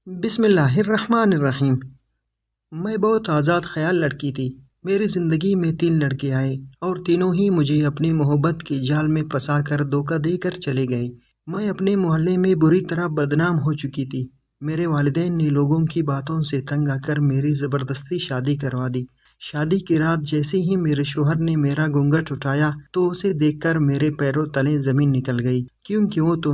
بسم اللہ الرحمن الرحیم۔ میں بہت آزاد خیال لڑکی تھی۔ میری زندگی میں 3 لڑکے آئے اور تینوں ہی مجھے اپنی محبت کے جال میں پھنسا کر دھوکہ دے کر چلے گئے۔ میں اپنے محلے میں بری طرح بدنام ہو چکی تھی۔ میرے والدین نے لوگوں کی باتوں سے تنگ آ کر میری زبردستی شادی کروا دی۔ شادی کی رات جیسے ہی میرے شوہر نے میرا گھونگھٹ اٹھایا تو اسے دیکھ کر میرے پیروں تلے زمین نکل گئی، کیونکہ وہ تو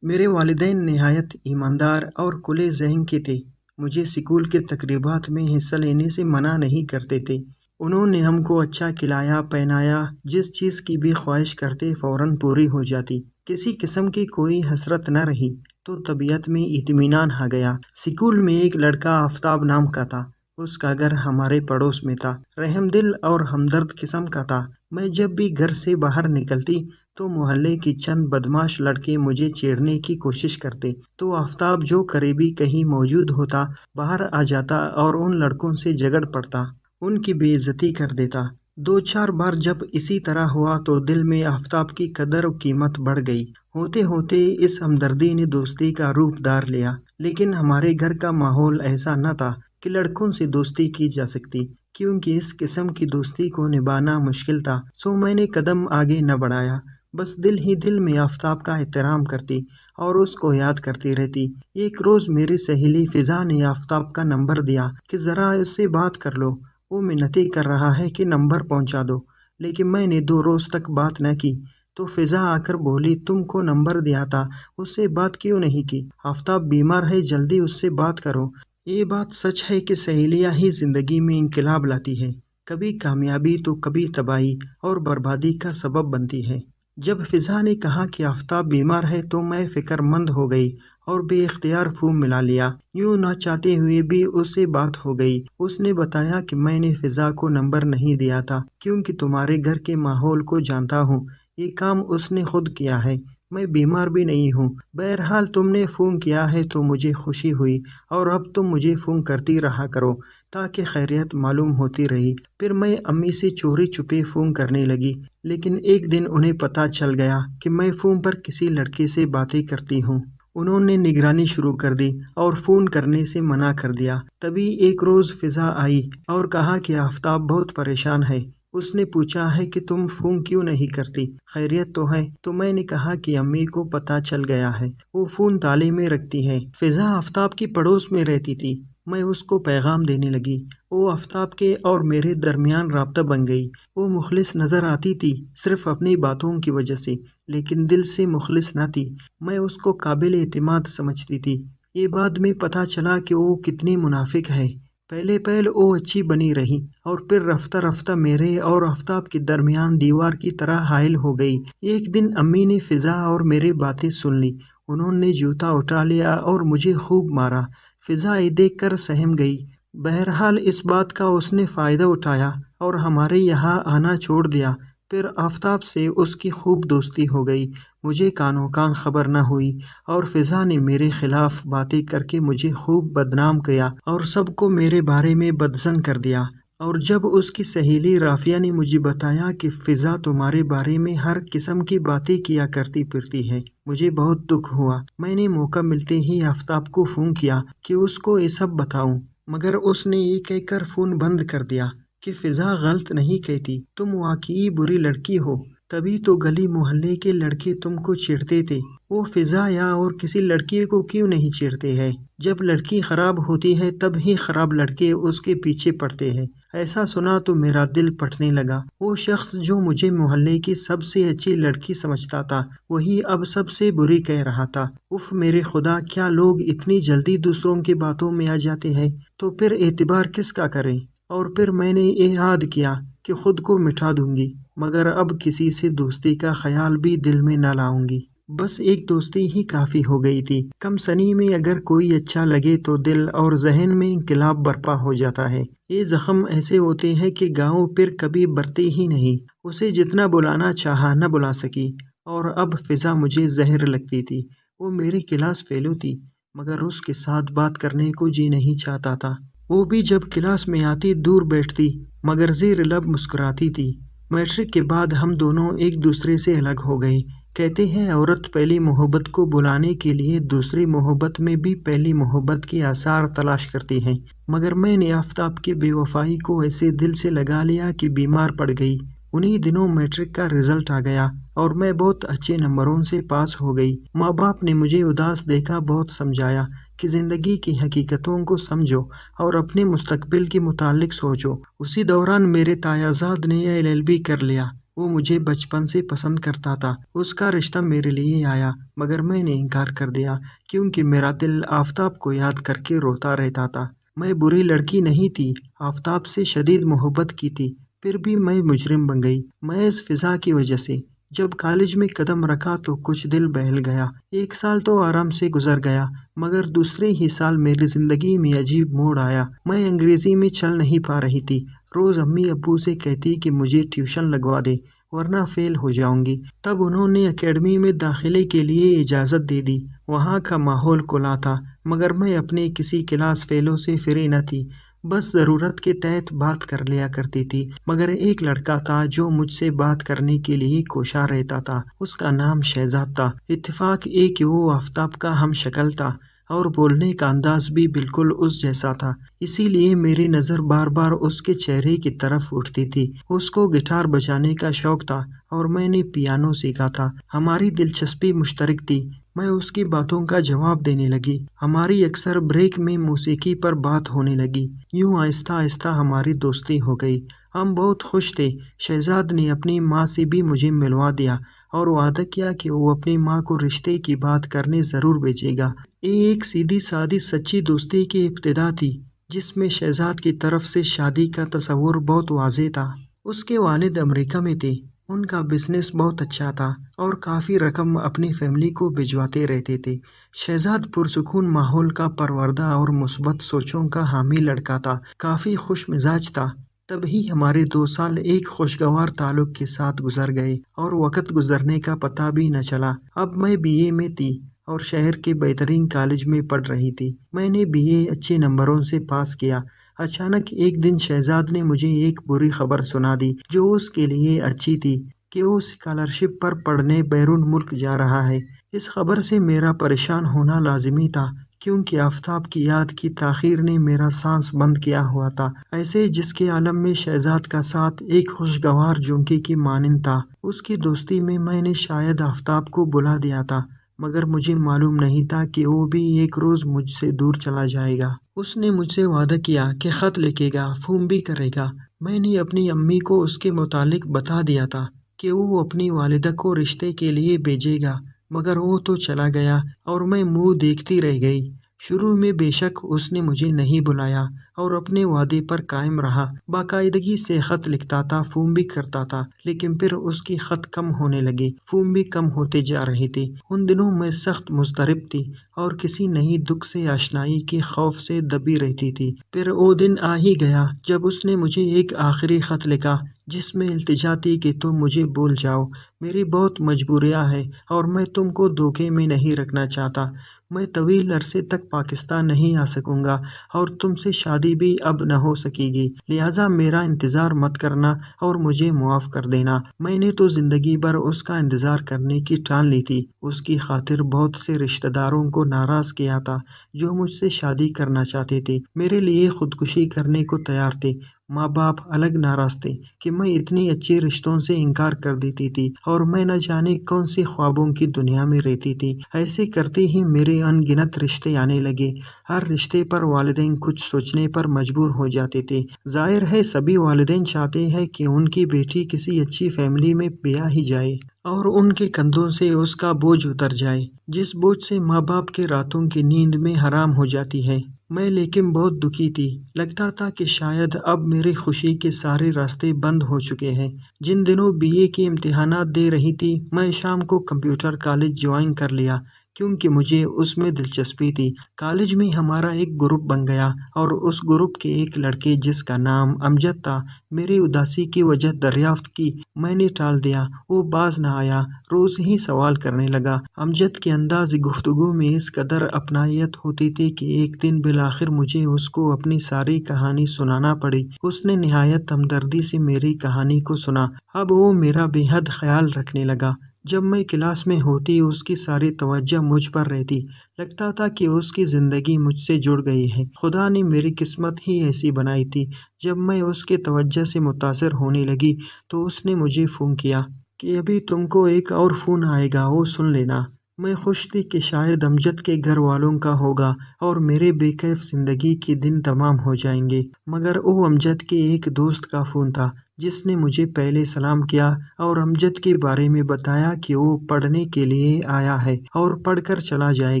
میرے والدین نہایت ایماندار اور کھلے ذہن کے تھے۔ مجھے اسکول کے تقریبات میں حصہ لینے سے منع نہیں کرتے تھے۔ انہوں نے ہم کو اچھا کھلایا پہنایا، جس چیز کی بھی خواہش کرتے فوراً پوری ہو جاتی۔ کسی قسم کی کوئی حسرت نہ رہی تو طبیعت میں اطمینان آ گیا۔ اسکول میں ایک لڑکا آفتاب نام کا تھا۔ اس کا گھر ہمارے پڑوس میں تھا۔ رحم دل اور ہمدرد قسم کا تھا۔ میں جب بھی گھر سے باہر نکلتی تو محلے کے چند بدماش لڑکے مجھے چھیڑنے کی کوشش کرتے، تو آفتاب جو قریبی کہیں موجود ہوتا باہر آ جاتا اور ان لڑکوں سے جھگڑ پڑتا، ان کی بے عزتی کر دیتا۔ 2-4 بار جب اسی طرح ہوا تو دل میں آفتاب کی قدر و قیمت بڑھ گئی۔ ہوتے ہوتے اس ہمدردی نے دوستی کا روپ دھار لیا، لیکن ہمارے گھر کا ماحول ایسا نہ تھا کہ لڑکوں سے دوستی کی جا سکتی، کیونکہ اس قسم کی دوستی کو نبھانا مشکل تھا۔ سو میں نے قدم آگے نہ بڑھایا، بس دل ہی دل میں آفتاب کا احترام کرتی اور اس کو یاد کرتی رہتی۔ ایک روز میری سہیلی فضا نے آفتاب کا نمبر دیا کہ ذرا اس سے بات کر لو، وہ منتیں کر رہا ہے کہ نمبر پہنچا دو، لیکن میں نے 2 روز تک بات نہ کی۔ تو فضا آ کر بولی، تم کو نمبر دیا تھا، اس سے بات کیوں نہیں کی؟ آفتاب بیمار ہے، جلدی اس سے بات کرو۔ یہ بات سچ ہے کہ سہیلیاں ہی زندگی میں انقلاب لاتی ہے، کبھی کامیابی تو کبھی تباہی اور بربادی کا سبب بنتی ہے۔ جب فضا نے کہا کہ آفتاب بیمار ہے تو میں فکر مند ہو گئی اور بے اختیار فون ملا لیا۔ یوں نہ چاہتے ہوئے بھی اس سے بات ہو گئی۔ اس نے بتایا کہ میں نے فضا کو نمبر نہیں دیا تھا کیونکہ تمہارے گھر کے ماحول کو جانتا ہوں، یہ کام اس نے خود کیا ہے، میں بیمار بھی نہیں ہوں۔ بہرحال تم نے فون کیا ہے تو مجھے خوشی ہوئی، اور اب تم مجھے فون کرتی رہا کرو تاکہ خیریت معلوم ہوتی رہی۔ پھر میں امی سے چوری چھپے فون کرنے لگی، لیکن ایک دن انہیں پتہ چل گیا کہ میں فون پر کسی لڑکے سے باتیں کرتی ہوں۔ انہوں نے نگرانی شروع کر دی اور فون کرنے سے منع کر دیا۔ تبھی ایک روز فضا آئی اور کہا کہ آفتاب بہت پریشان ہے۔ اس نے پوچھا ہے کہ تم فون کیوں نہیں کرتی، خیریت تو ہے؟ تو میں نے کہا کہ امی کو پتہ چل گیا ہے، وہ فون تالے میں رکھتی ہے۔ فضا آفتاب کی پڑوس میں رہتی تھی۔ میں اس کو پیغام دینے لگی۔ وہ آفتاب کے اور میرے درمیان رابطہ بن گئی۔ وہ مخلص نظر آتی تھی صرف اپنی باتوں کی وجہ سے، لیکن دل سے مخلص نہ تھی۔ میں اس کو قابل اعتماد سمجھتی تھی۔ یہ بعد میں پتہ چلا کہ وہ کتنی منافق ہے۔ پہلے وہ اچھی بنی رہی اور پھر رفتہ رفتہ میرے اور آفتاب کے درمیان دیوار کی طرح حائل ہو گئی۔ ایک دن امی نے فضا اور میری باتیں سن لی۔ انہوں نے جوتا اٹھا لیا اور مجھے خوب مارا۔ فضا یہ دیکھ کر سہم گئی۔ بہرحال اس بات کا اس نے فائدہ اٹھایا اور ہمارے یہاں آنا چھوڑ دیا۔ پھر آفتاب سے اس کی خوب دوستی ہو گئی۔ مجھے کانوں کان خبر نہ ہوئی اور فضا نے میرے خلاف باتیں کر کے مجھے خوب بدنام کیا اور سب کو میرے بارے میں بدظن کر دیا۔ اور جب اس کی سہیلی رافیہ نے مجھے بتایا کہ فضا تمہارے بارے میں ہر قسم کی باتیں کیا کرتی پھرتی ہے، مجھے بہت دکھ ہوا۔ میں نے موقع ملتے ہی آفتاب کو فون کیا کہ اس کو یہ سب بتاؤں، مگر اس نے یہ کہہ کر فون بند کر دیا کہ فضا غلط نہیں کہتی، تم واقعی بری لڑکی ہو، تبھی تو گلی محلے کے لڑکے تم کو چھیڑتے تھے۔ وہ فضا یا اور کسی لڑکی کو کیوں نہیں چھیڑتے ہیں؟ جب لڑکی خراب ہوتی ہے تب ہی خراب لڑکے اس کے پیچھے پڑتے ہیں۔ ایسا سنا تو میرا دل پھٹنے لگا۔ وہ شخص جو مجھے محلے کی سب سے اچھی لڑکی سمجھتا تھا، وہی اب سب سے بری کہہ رہا تھا۔ اف میرے خدا، کیا لوگ اتنی جلدی دوسروں کی باتوں میں آ جاتے ہیں؟ تو پھر اعتبار کس کا کریں؟ اور پھر میں نے یہ عہد کیا کہ خود کو مٹا دوں گی، مگر اب کسی سے دوستی کا خیال بھی دل میں نہ لاؤں گی۔ بس ایک دوستی ہی کافی ہو گئی تھی۔ کم سنی میں اگر کوئی اچھا لگے تو دل اور ذہن میں انقلاب برپا ہو جاتا ہے۔ یہ زخم ایسے ہوتے ہیں کہ گاؤں پھر کبھی برتے ہی نہیں۔ اسے جتنا بلانا چاہا نہ بلا سکی۔ اور اب فضا مجھے زہر لگتی تھی۔ وہ میری کلاس فیلو تھی، مگر اس کے ساتھ بات کرنے کو جی نہیں چاہتا تھا۔ وہ بھی جب کلاس میں آتی دور بیٹھتی، مگر زیر لب مسکراتی تھی۔ میٹرک کے بعد ہم دونوں ایک دوسرے سے الگ ہو گئے۔ کہتے ہیں عورت پہلی محبت کو بلانے کے لیے دوسری محبت میں بھی پہلی محبت کے آثار تلاش کرتی ہے، مگر میں نے آفتاب کی بے وفائی کو ایسے دل سے لگا لیا کہ بیمار پڑ گئی۔ انہی دنوں میٹرک کا رزلٹ آ گیا اور میں بہت اچھے نمبروں سے پاس ہو گئی۔ ماں باپ نے مجھے اداس دیکھا بہت سمجھایا کہ زندگی کی حقیقتوں کو سمجھو اور اپنے مستقبل کے متعلق سوچو۔ اسی دوران میرے تایازاد نے LLB کر لیا۔ وہ مجھے بچپن سے پسند کرتا تھا، اس کا رشتہ میرے لیے آیا، مگر میں نے انکار کر دیا کیونکہ میرا دل آفتاب کو یاد کر کے روتا رہتا تھا۔ میں بری لڑکی نہیں تھی، آفتاب سے شدید محبت کی تھی، پھر بھی میں مجرم بن گئی محض فضا کی وجہ سے۔ جب کالج میں قدم رکھا تو کچھ دل بہل گیا۔ 1 سال تو آرام سے گزر گیا، مگر دوسرے ہی سال میری زندگی میں عجیب موڑ آیا۔ میں انگریزی میں چل نہیں پا رہی تھی، روز امی ابو سے کہتی کہ مجھے ٹیوشن لگوا دے ورنہ فیل ہو جاؤں گی۔ تب انہوں نے اکیڈمی میں داخلے کے لیے اجازت دے دی۔ وہاں کا ماحول کھلا تھا، مگر میں اپنے کسی کلاس فیلوں سے فری نہ تھی، بس ضرورت کے تحت بات کر لیا کرتی تھی۔ مگر ایک لڑکا تھا جو مجھ سے بات کرنے کے لیے کوشاں رہتا تھا، اس کا نام شہزاد تھا۔ اتفاق یہ کہ وہ آفتاب کا ہم شکل تھا اور بولنے کا انداز بھی بالکل اس جیسا تھا، اسی لیے میری نظر بار بار اس کے چہرے کی طرف اٹھتی تھی۔ اس کو گٹار بجانے کا شوق تھا اور میں نے پیانو سیکھا تھا۔ ہماری دلچسپی مشترک تھی، میں اس کی باتوں کا جواب دینے لگی۔ ہماری اکثر بریک میں موسیقی پر بات ہونے لگی۔ یوں آہستہ آہستہ ہماری دوستی ہو گئی۔ ہم بہت خوش تھے۔ شہزاد نے اپنی ماں سے بھی مجھے ملوا دیا اور وعدہ کیا کہ وہ اپنی ماں کو رشتے کی بات کرنے ضرور بھیجے گا۔ یہ ایک سیدھی سادی سچی دوستی کی ابتدا تھی، جس میں شہزاد کی طرف سے شادی کا تصور بہت واضح تھا۔ اس کے والد امریکہ میں تھے، ان کا بزنس بہت اچھا تھا اور کافی رقم اپنی فیملی کو بھجواتے رہتے تھے۔ شہزاد پرسکون ماحول کا پروردہ اور مثبت سوچوں کا حامی لڑکا تھا، کافی خوش مزاج تھا۔ تب ہی ہمارے 2 سال ایک خوشگوار تعلق کے ساتھ گزر گئے اور وقت گزرنے کا پتہ بھی نہ چلا۔ اب میں BA میں تھی اور شہر کے بہترین کالج میں پڑھ رہی تھی۔ میں نے BA اچھے نمبروں سے پاس کیا۔ اچانک ایک دن شہزاد نے مجھے ایک بری خبر سنا دی جو اس کے لیے اچھی تھی، کہ وہ اسکالرشپ پر پڑھنے بیرون ملک جا رہا ہے۔ اس خبر سے میرا پریشان ہونا لازمی تھا، کیونکہ آفتاب کی یاد کی تاخیر نے میرا سانس بند کیا ہوا تھا، ایسے جس کے عالم میں شہزاد کا ساتھ ایک خوشگوار جھونکے کی مانند تھا۔ اس کی دوستی میں نے شاید آفتاب کو بلا دیا تھا، مگر مجھے معلوم نہیں تھا کہ وہ بھی ایک روز مجھ سے دور چلا جائے گا۔ اس نے مجھ سے وعدہ کیا کہ خط لکھے گا، فون بھی کرے گا۔ میں نے اپنی امی کو اس کے متعلق بتا دیا تھا کہ وہ اپنی والدہ کو رشتے کے لیے بھیجے گا، مگر وہ تو چلا گیا اور میں منہ دیکھتی رہ گئی۔ شروع میں بے شک اس نے مجھے نہیں بلایا اور اپنے وعدے پر قائم رہا، باقاعدگی سے خط لکھتا تھا، فون بھی کرتا تھا، لیکن پھر اس کی خط کم ہونے لگے، فون بھی کم ہوتے جا رہے تھے۔ ان دنوں میں سخت مضطرب تھی اور کسی نئی دکھ سے آشنائی کے خوف سے دبی رہتی تھی۔ پھر وہ دن آ ہی گیا جب اس نے مجھے ایک آخری خط لکھا، جس میں التجا تھی کہ تم مجھے بھول جاؤ، میری بہت مجبوریاں ہیں اور میں تم کو دھوکے میں نہیں رکھنا چاہتا۔ میں طویل عرصے تک پاکستان نہیں آ سکوں گا اور تم سے شادی بھی اب نہ ہو سکے گی، لہٰذا میرا انتظار مت کرنا اور مجھے معاف کر دینا۔ میں نے تو زندگی بھر اس کا انتظار کرنے کی ٹھان لی تھی، اس کی خاطر بہت سے رشتہ داروں کو ناراض کیا تھا جو مجھ سے شادی کرنا چاہتے تھے، میرے لیے خودکشی کرنے کو تیار تھے۔ ماں باپ الگ ناراض تھے کہ میں اتنی اچھے رشتوں سے انکار کر دیتی تھی اور میں نہ جانے کون سی خوابوں کی دنیا میں رہتی تھی۔ ایسے کرتے ہی میرے ان گنت رشتے آنے لگے۔ ہر رشتے پر والدین کچھ سوچنے پر مجبور ہو جاتے تھے۔ ظاہر ہے سبھی والدین چاہتے ہیں کہ ان کی بیٹی کسی اچھی فیملی میں بیاہ ہی جائے اور ان کے کندھوں سے اس کا بوجھ اتر جائے، جس بوجھ سے ماں باپ کے راتوں کی نیند میں حرام ہو جاتی ہے۔ میں لیکن بہت دکھی تھی، لگتا تھا کہ شاید اب میری خوشی کے سارے راستے بند ہو چکے ہیں۔ جن دنوں BA کے امتحانات دے رہی تھی، میں شام کو کمپیوٹر کالج جوائن کر لیا کیونکہ مجھے اس میں دلچسپی تھی۔ کالج میں ہمارا ایک گروپ بن گیا اور اس گروپ کے ایک لڑکے جس کا نام امجد تھا، میری اداسی کی وجہ دریافت کی، میں نے ٹال دیا، وہ باز نہ آیا، روز ہی سوال کرنے لگا۔ امجد کے انداز گفتگو میں اس قدر اپنائیت ہوتی تھی کہ ایک دن بالآخر مجھے اس کو اپنی ساری کہانی سنانا پڑی۔ اس نے نہایت ہمدردی سے میری کہانی کو سنا۔ اب وہ میرا بے حد خیال رکھنے لگا، جب میں کلاس میں ہوتی اس کی ساری توجہ مجھ پر رہتی، لگتا تھا کہ اس کی زندگی مجھ سے جڑ گئی ہے۔ خدا نے میری قسمت ہی ایسی بنائی تھی۔ جب میں اس کی توجہ سے متاثر ہونے لگی تو اس نے مجھے فون کیا کہ ابھی تم کو ایک اور فون آئے گا، وہ سن لینا۔ میں خوش تھی کہ شاید امجد کے گھر والوں کا ہوگا اور میرے بے کیف زندگی کے دن تمام ہو جائیں گے، مگر وہ امجد کے ایک دوست کا فون تھا جس نے مجھے پہلے سلام کیا اور امجد کے بارے میں بتایا کہ وہ پڑھنے کے لیے آیا ہے اور پڑھ کر چلا جائے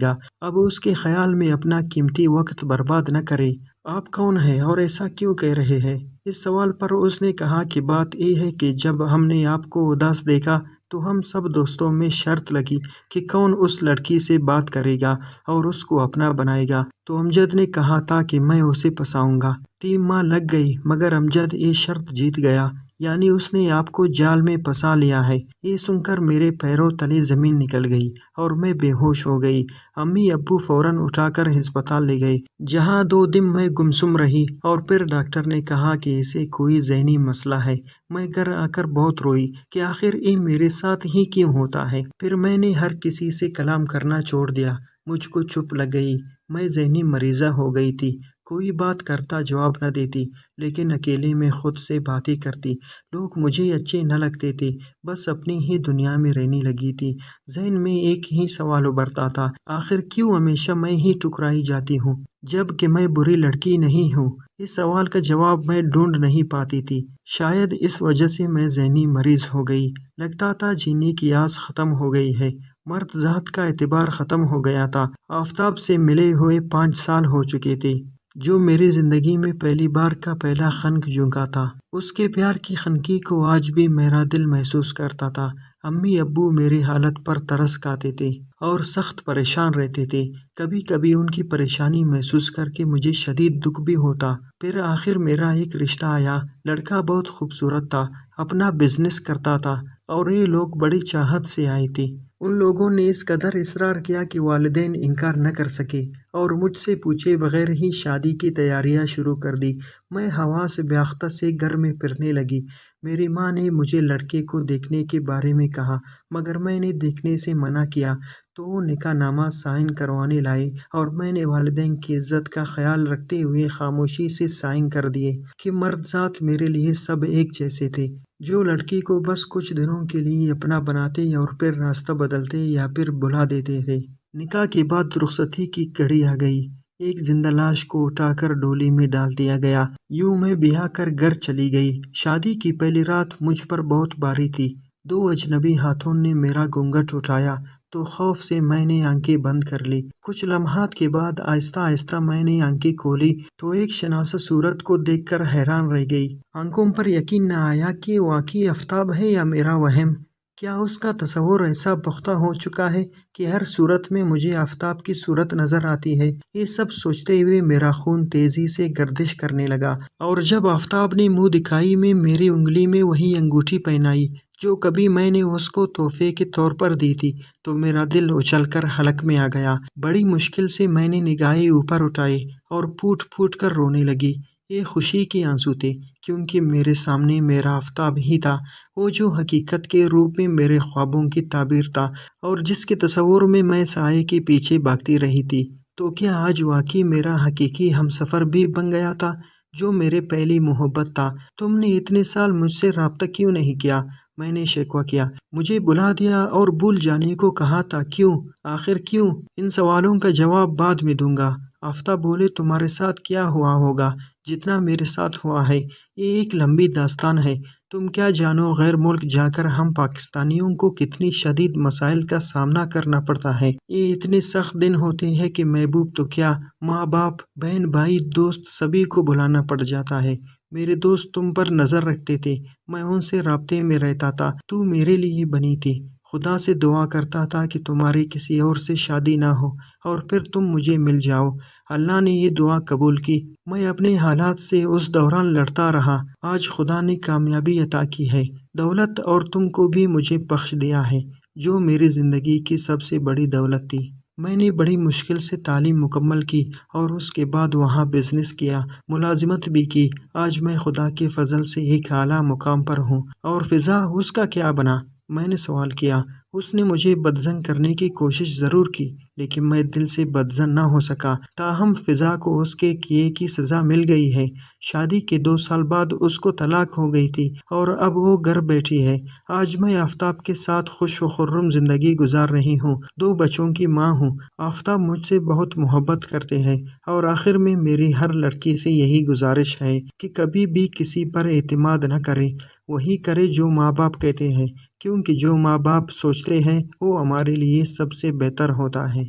گا، اب اس کے خیال میں اپنا قیمتی وقت برباد نہ کرے۔ آپ کون ہیں اور ایسا کیوں کہہ رہے ہیں؟ اس سوال پر اس نے کہا کہ بات یہ ہے کہ جب ہم نے آپ کو اداس دیکھا تو ہم سب دوستوں میں شرط لگی کہ کون اس لڑکی سے بات کرے گا اور اس کو اپنا بنائے گا، تو امجد نے کہا تھا کہ میں اسے پھنساؤں گا۔ 3 ماہ لگ گئی مگر امجد یہ شرط جیت گیا، یعنی اس نے آپ کو جال میں پھنسا لیا ہے۔ یہ سن کر میرے پیروں تلے زمین نکل گئی اور میں بے ہوش ہو گئی۔ امی ابو فوراً اٹھا کر ہسپتال لے گئے، جہاں 2 دن میں گمسم رہی اور پھر ڈاکٹر نے کہا کہ اسے کوئی ذہنی مسئلہ ہے۔ میں گھر آ کر بہت روئی کہ آخر یہ میرے ساتھ ہی کیوں ہوتا ہے۔ پھر میں نے ہر کسی سے کلام کرنا چھوڑ دیا، مجھ کو چپ لگ گئی۔ میں ذہنی مریضہ ہو گئی تھی، کوئی بات کرتا جواب نہ دیتی، لیکن اکیلے میں خود سے باتیں کرتی۔ لوگ مجھے اچھے نہ لگتے تھے، بس اپنی ہی دنیا میں رہنے لگی تھی۔ ذہن میں ایک ہی سوال ابھرتا تھا، آخر کیوں ہمیشہ میں ہی ٹھکرائی جاتی ہوں جب کہ میں بری لڑکی نہیں ہوں؟ اس سوال کا جواب میں ڈھونڈ نہیں پاتی تھی۔ شاید اس وجہ سے میں ذہنی مریض ہو گئی، لگتا تھا جینے کی آس ختم ہو گئی ہے، مرد ذات کا اعتبار ختم ہو گیا تھا۔ آفتاب سے ملے ہوئے 5 سال ہو چکے تھے، جو میری زندگی میں پہلی بار کا پہلا خنک جھونکا تھا۔ اس کے پیار کی خنکی کو آج بھی میرا دل محسوس کرتا تھا۔ امی ابو میری حالت پر ترس کھاتے تھے اور سخت پریشان رہتے تھے۔ کبھی کبھی ان کی پریشانی محسوس کر کے مجھے شدید دکھ بھی ہوتا۔ پھر آخر میرا ایک رشتہ آیا، لڑکا بہت خوبصورت تھا، اپنا بزنس کرتا تھا اور یہ لوگ بڑی چاہت سے آئے تھے۔ ان لوگوں نے اس قدر اصرار کیا کہ والدین انکار نہ کر سکے اور مجھ سے پوچھے بغیر ہی شادی کی تیاریاں شروع کر دی۔ میں حواس باختہ سے گھر میں پھرنے لگی۔ میری ماں نے مجھے لڑکے کو دیکھنے کے بارے میں کہا، مگر میں نے دیکھنے سے منع کیا تو وہ نکاح نامہ سائن کروانے لائے اور میں نے والدین کی عزت کا خیال رکھتے ہوئے خاموشی سے سائن کر دیے کہ مرد ذات میرے لیے سب ایک جیسے تھے، جو لڑکی کو بس کچھ دنوں کے لیے اپنا بناتے اور پھر راستہ بدلتے یا پھر بھلا دیتے تھے۔ نکاح کے بعد رخصتی کی گھڑی آ گئی۔ ایک زندہ لاش کو اٹھا کر ڈولی میں ڈال دیا گیا۔ یوں میں بیاہ کر گھر چلی گئی۔ شادی کی پہلی رات مجھ پر بہت بھاری تھی۔ 2 اجنبی ہاتھوں نے میرا گھونگھٹ اٹھایا تو خوف سے میں نے آنکھیں بند کر لی۔ کچھ لمحات کے بعد آہستہ آہستہ میں نے آنکھیں کھولی تو ایک شناسا صورت کو دیکھ کر حیران رہ گئی۔ آنکھوں پر یقین نہ آیا کہ واقعی آفتاب ہے یا میرا وہم۔ کیا اس کا تصور ایسا پختہ ہو چکا ہے کہ ہر صورت میں مجھے آفتاب کی صورت نظر آتی ہے؟ یہ سب سوچتے ہوئے میرا خون تیزی سے گردش کرنے لگا، اور جب آفتاب نے منہ دکھائی میں میری انگلی میں وہی انگوٹھی پہنائی جو کبھی میں نے اس کو تحفے کے طور پر دی تھی، تو میرا دل اچھل کر حلق میں آ گیا۔ بڑی مشکل سے میں نے نگاہیں اوپر اٹھائی اور پھوٹ پھوٹ کر رونے لگی۔ یہ خوشی کے آنسو تھے، کیونکہ میرے سامنے میرا آفتاب ہی تھا، وہ جو حقیقت کے روپ میں میرے خوابوں کی تعبیر تھا اور جس کے تصور میں سائے کے پیچھے بھاگتی رہی تھی۔ تو کیا آج واقعی میرا حقیقی ہمسفر بھی بن گیا تھا، جو میرے پہلی محبت تھا؟ تم نے اتنے سال مجھ سے رابطہ کیوں نہیں کیا؟ میں نے شکوہ کیا۔ مجھے بلا دیا اور بھول جانے کو کہا تھا، کیوں؟ آخر کیوں؟ ان سوالوں کا جواب بعد میں دوں گا۔ آفتاب بولے، تمہارے ساتھ کیا ہوا ہوگا جتنا میرے ساتھ ہوا ہے، یہ ایک لمبی داستان ہے۔ تم کیا جانو غیر ملک جا کر ہم پاکستانیوں کو کتنی شدید مسائل کا سامنا کرنا پڑتا ہے۔ یہ اتنے سخت دن ہوتے ہیں کہ محبوب تو کیا، ماں باپ، بہن بھائی، دوست سبھی کو بلانا پڑ جاتا ہے۔ میرے دوست تم پر نظر رکھتے تھے، میں ان سے رابطے میں رہتا تھا، تو میرے لیے بنی تھی۔ خدا سے دعا کرتا تھا کہ تمہاری کسی اور سے شادی نہ ہو اور پھر تم مجھے مل جاؤ۔ اللہ نے یہ دعا قبول کی۔ میں اپنے حالات سے اس دوران لڑتا رہا۔ آج خدا نے کامیابی عطا کی ہے، دولت، اور تم کو بھی مجھے بخش دیا ہے، جو میری زندگی کی سب سے بڑی دولت تھی۔ میں نے بڑی مشکل سے تعلیم مکمل کی اور اس کے بعد وہاں بزنس کیا، ملازمت بھی کی۔ آج میں خدا کے فضل سے ایک اعلیٰ مقام پر ہوں۔ اور فضا، اس کا کیا بنا؟ میں نے سوال کیا۔ اس نے مجھے بدظن کرنے کی کوشش ضرور کی، لیکن میں دل سے بدظن نہ ہو سکا۔ تاہم فضا کو اس کے کیے کی سزا مل گئی ہے۔ شادی کے 2 سال بعد اس کو طلاق ہو گئی تھی اور اب وہ گھر بیٹھی ہے۔ آج میں آفتاب کے ساتھ خوش و خرم زندگی گزار رہی ہوں، 2 بچوں کی ماں ہوں۔ آفتاب مجھ سے بہت محبت کرتے ہیں اور آخر میں میری ہر لڑکی سے یہی گزارش ہے کہ کبھی بھی کسی پر اعتماد نہ کرے، وہی کرے جو ماں باپ کہتے ہیں، کیونکہ جو ماں باپ سوچتے ہیں وہ ہمارے لیے سب سے بہتر ہوتا ہے۔